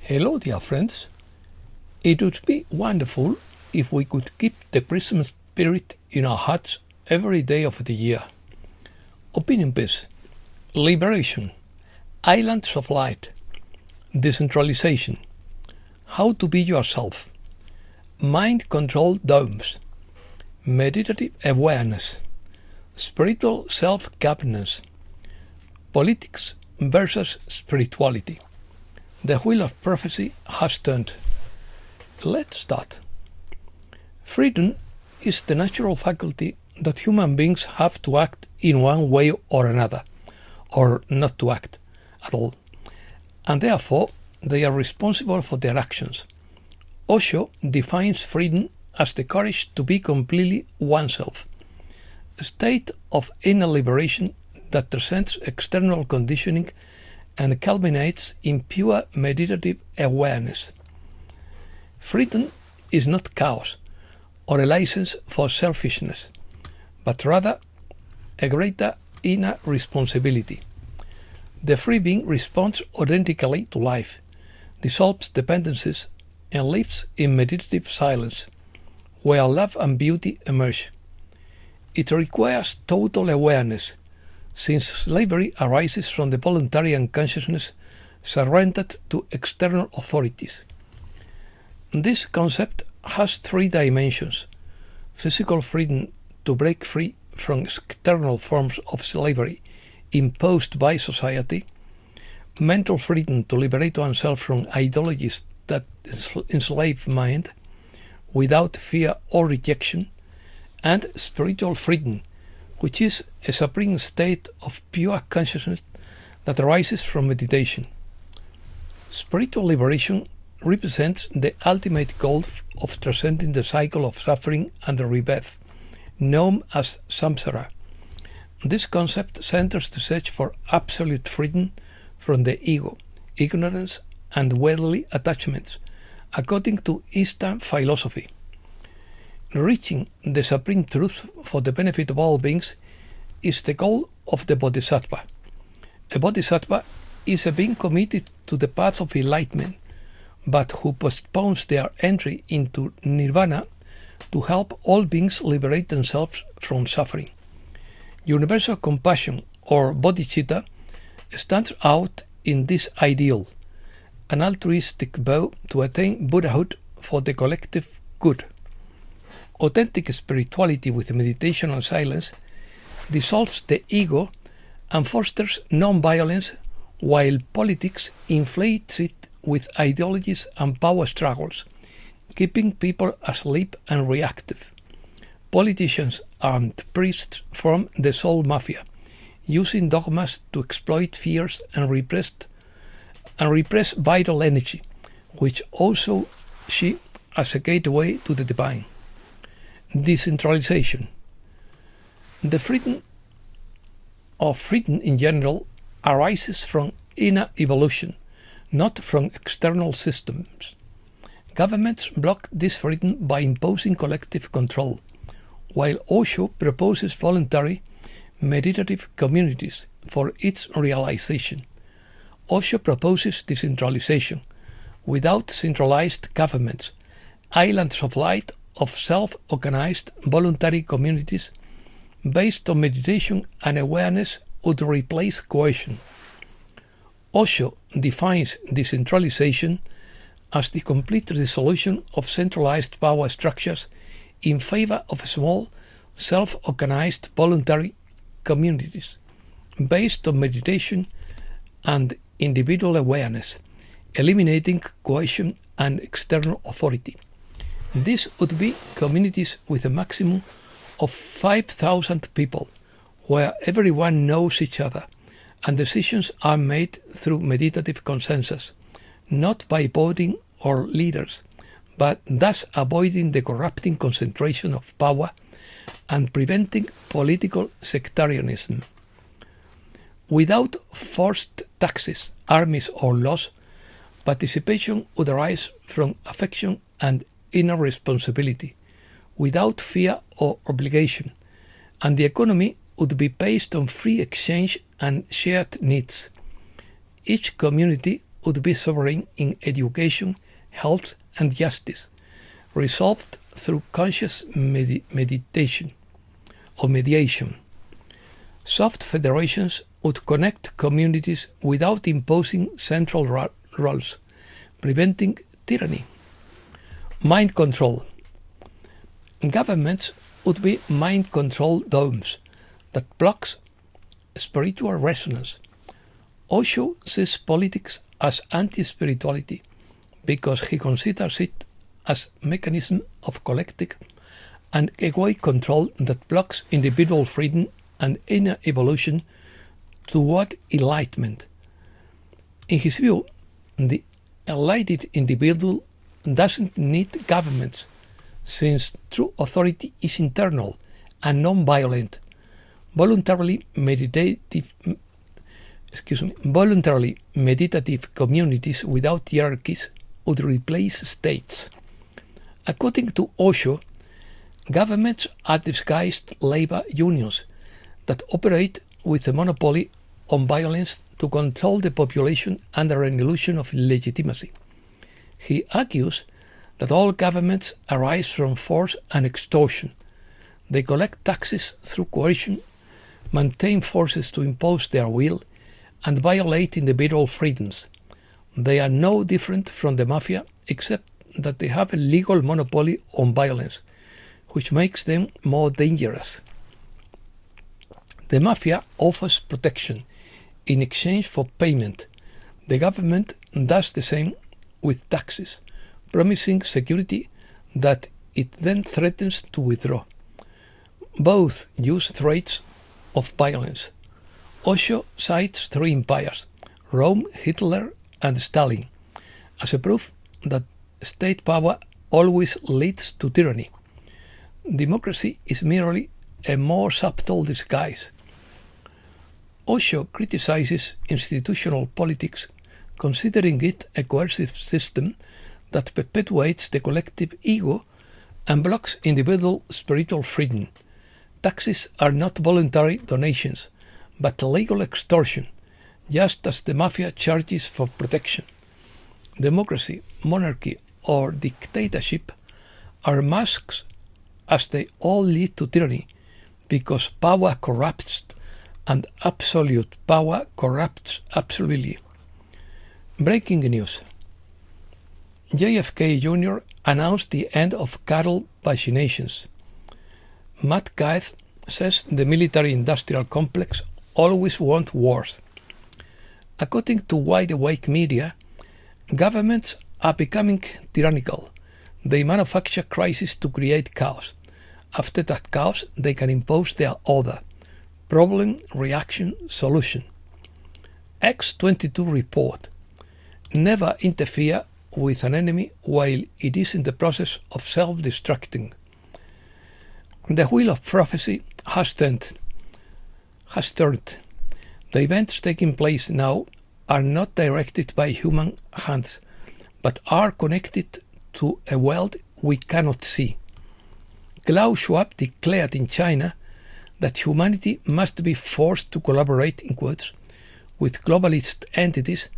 Hello, dear friends. It would be wonderful if we could keep the Christmas spirit in our hearts every day of the year. Opinion piece, liberation, islands of light, decentralization, how to be yourself, mind-controlled domes, meditative awareness, spiritual self-governance, politics versus spirituality. The wheel of prophecy has turned. Let's start. Freedom is the natural faculty that human beings have to act in one way or another, or not to act at all, and therefore they are responsible for their actions. Osho defines freedom as the courage to be completely oneself, a state of inner liberation that transcends external conditioning and culminates in pure meditative awareness. Freedom is not chaos or a license for selfishness, but rather a greater inner responsibility. The free being responds authentically to life, dissolves dependencies, and lives in meditative silence, where love and beauty emerge. It requires total awareness, since slavery arises from the voluntary unconsciousness surrendered to external authorities. This concept has three dimensions: physical freedom to break free from external forms of slavery imposed by society, mental freedom to liberate oneself from ideologies that enslave mind without fear or rejection, and spiritual freedom, which is a supreme state of pure consciousness that arises from meditation. Spiritual liberation represents the ultimate goal of transcending the cycle of suffering and rebirth, known as samsara. This concept centers the search for absolute freedom from the ego, ignorance, and worldly attachments, according to Eastern philosophy. Reaching the supreme truth for the benefit of all beings is the goal of the bodhisattva. A bodhisattva is a being committed to the path of enlightenment, but who postpones their entry into nirvana to help all beings liberate themselves from suffering. Universal compassion, or bodhicitta, stands out in this ideal, an altruistic vow to attain Buddhahood for the collective good. Authentic spirituality with meditation and silence dissolves the ego and fosters non-violence, while politics inflates it with ideologies and power struggles, keeping people asleep and reactive. Politicians and priests form the soul mafia, using dogmas to exploit fears and repress vital energy, which also see as a gateway to the divine. Decentralization. The freedom in general arises from inner evolution, not from external systems. Governments block this freedom by imposing collective control, while Osho proposes voluntary, meditative communities for its realization. Osho proposes decentralization, without centralized governments, islands of light of self-organized voluntary communities based on meditation and awareness would replace coercion. Osho defines decentralization as the complete dissolution of centralized power structures in favor of small, self-organized voluntary communities based on meditation and individual awareness, eliminating coercion and external authority. These would be communities with a maximum of 5,000 people, where everyone knows each other, and decisions are made through meditative consensus, not by voting or leaders, but thus avoiding the corrupting concentration of power and preventing political sectarianism. Without forced taxes, armies, or laws, participation would arise from affection and inner responsibility, without fear or obligation, and the economy would be based on free exchange and shared needs. Each community would be sovereign in education, health, and justice, resolved through conscious meditation or mediation. Soft federations would connect communities without imposing central roles, preventing tyranny. Mind control. Governments would be mind control domes that blocks spiritual resonance. Osho sees politics as anti-spirituality because he considers it as a mechanism of collective and egoic control that blocks individual freedom and inner evolution toward enlightenment. In his view, the enlightened individual doesn't need governments, since true authority is internal and non-violent. Voluntarily meditative communities without hierarchies would replace states. According to Osho, governments are disguised labor unions that operate with a monopoly on violence to control the population under an illusion of legitimacy. He argues that all governments arise from force and extortion. They collect taxes through coercion, maintain forces to impose their will, and violate individual freedoms. They are no different from the mafia, except that they have a legal monopoly on violence, which makes them more dangerous. The mafia offers protection in exchange for payment. The government does the same with taxes, promising security that it then threatens to withdraw. Both use threats of violence. Osho cites three empires, Rome, Hitler, and Stalin, as a proof that state power always leads to tyranny. Democracy is merely a more subtle disguise. Osho criticizes institutional politics, considering it a coercive system that perpetuates the collective ego and blocks individual spiritual freedom. Taxes are not voluntary donations, but legal extortion, just as the mafia charges for protection. Democracy, monarchy, or dictatorship are masks, as they all lead to tyranny, because power corrupts and absolute power corrupts absolutely. Breaking news. JFK Jr. announced the end of cattle vaccinations. Matt Gaetz says the military-industrial complex always wants wars. According to wide-awake media, governments are becoming tyrannical. They manufacture crises to create chaos. After that chaos, they can impose their order. Problem, reaction, solution. X-22 report. Never interfere with an enemy while it is in the process of self-destructing. The wheel of prophecy has turned. The events taking place now are not directed by human hands, but are connected to a world we cannot see. Klaus Schwab declared in China that humanity must be forced to collaborate, in quotes, with globalist entities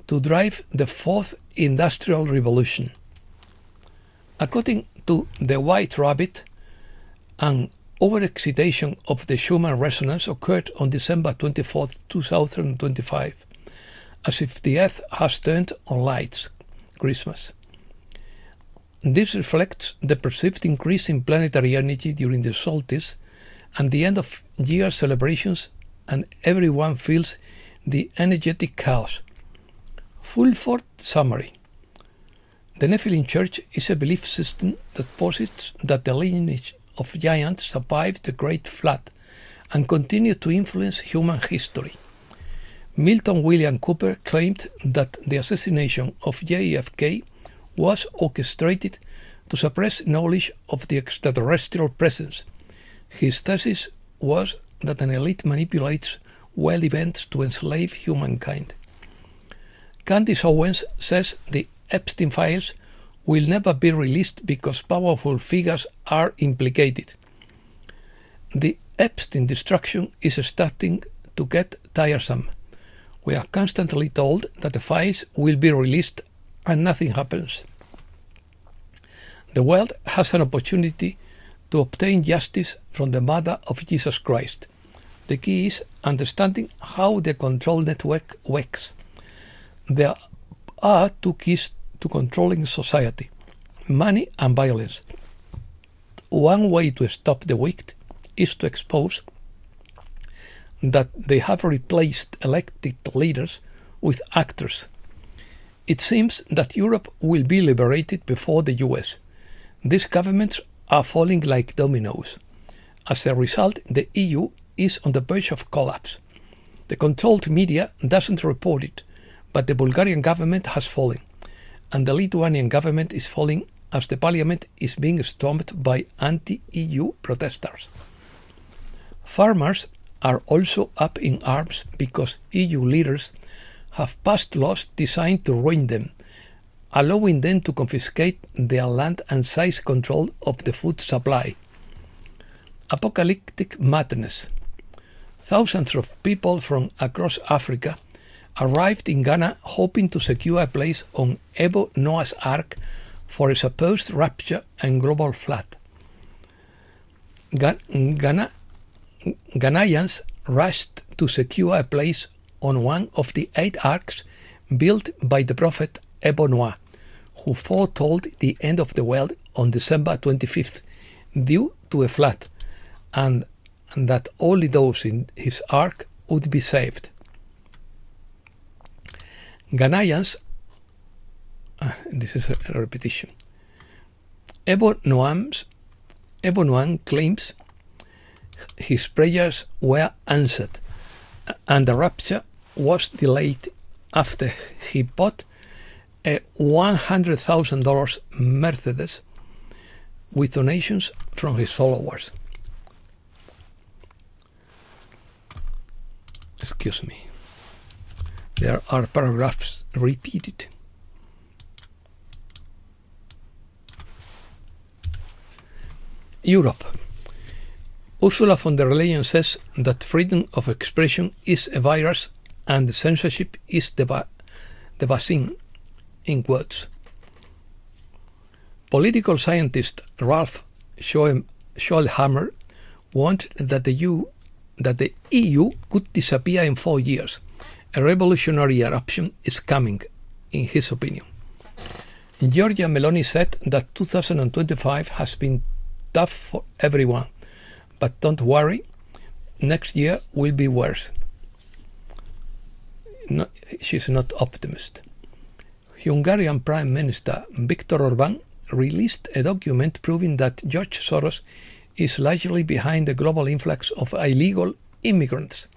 to drive the fourth industrial revolution. According to the White Rabbit, an overexcitation of the Schumann resonance occurred on December 24, 2025, as if the Earth has turned on lights, Christmas. This reflects the perceived increase in planetary energy during the solstice and the end of year celebrations, and everyone feels the energetic chaos. Fulford summary. The Nephilim Church is a belief system that posits that the lineage of giants survived the Great Flood and continued to influence human history. Milton William Cooper claimed that the assassination of JFK was orchestrated to suppress knowledge of the extraterrestrial presence. His thesis was that an elite manipulates world events to enslave humankind. Candice Owens says the Epstein files will never be released because powerful figures are implicated. The Epstein destruction is starting to get tiresome. We are constantly told that the files will be released and nothing happens. The world has an opportunity to obtain justice from the murder of Jesus Christ. The key is understanding how the control network works. There are two keys to controlling society: money and violence. One way to stop the wicked is to expose that they have replaced elected leaders with actors. It seems that Europe will be liberated before the US. These governments are falling like dominoes. As a result, the EU is on the verge of collapse. The controlled media doesn't report it, but the Bulgarian government has fallen, and the Lithuanian government is falling as the parliament is being stormed by anti-EU protesters. Farmers are also up in arms because EU leaders have passed laws designed to ruin them, allowing them to confiscate their land and seize control of the food supply. Apocalyptic madness. Thousands of people from across Africa arrived in Ghana hoping to secure a place on Ebo Noah's Ark for a supposed rapture and global flood. Ghanaians rushed to secure a place on one of the 8 arks built by the prophet Ebo Noah, who foretold the end of the world on December 25th due to a flood, and that only those in his ark would be saved. Ghanaians, this is a repetition. Ebo Noam claims his prayers were answered, and the rapture was delayed after he bought a $100,000 Mercedes with donations from his followers. Excuse me. There are paragraphs repeated. Europe. Ursula von der Leyen says that freedom of expression is a virus and censorship is the vaccine, in quotes. Political scientist Ralph Schoelhammer warned that the EU could disappear in 4 years. A revolutionary eruption is coming, in his opinion. Giorgia Meloni said that 2025 has been tough for everyone, but don't worry, next year will be worse. No, she's not optimist. Hungarian Prime Minister Viktor Orbán released a document proving that George Soros is largely behind the global influx of illegal immigrants.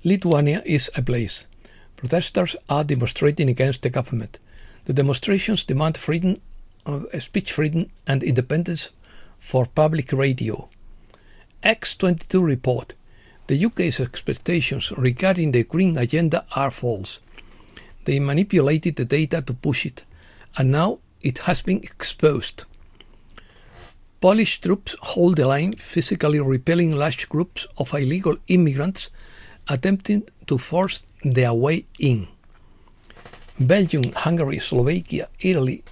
Lithuania is ablaze. Protesters are demonstrating against the government. The demonstrations demand freedom of speech freedom and independence for public radio. X22 report: the UK's expectations regarding the Green Agenda are false. They manipulated the data to push it, and now it has been exposed. Polish troops hold the line, physically repelling large groups of illegal immigrants attempting to force their way in. Belgium, Hungary, Slovakia, Italy,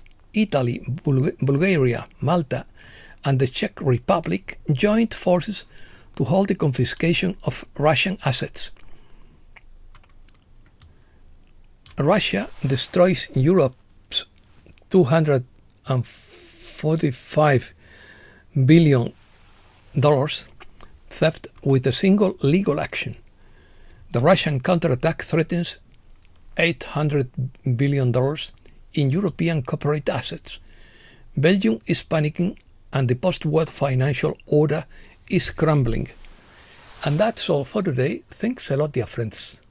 Bulgaria, Malta, and the Czech Republic joined forces to halt the confiscation of Russian assets. Russia destroys Europe's $245 billion theft with a single legal action. The Russian counterattack threatens $800 billion in European corporate assets. Belgium is panicking and the post-war financial order is crumbling. And that's all for today. Thanks a lot, dear friends.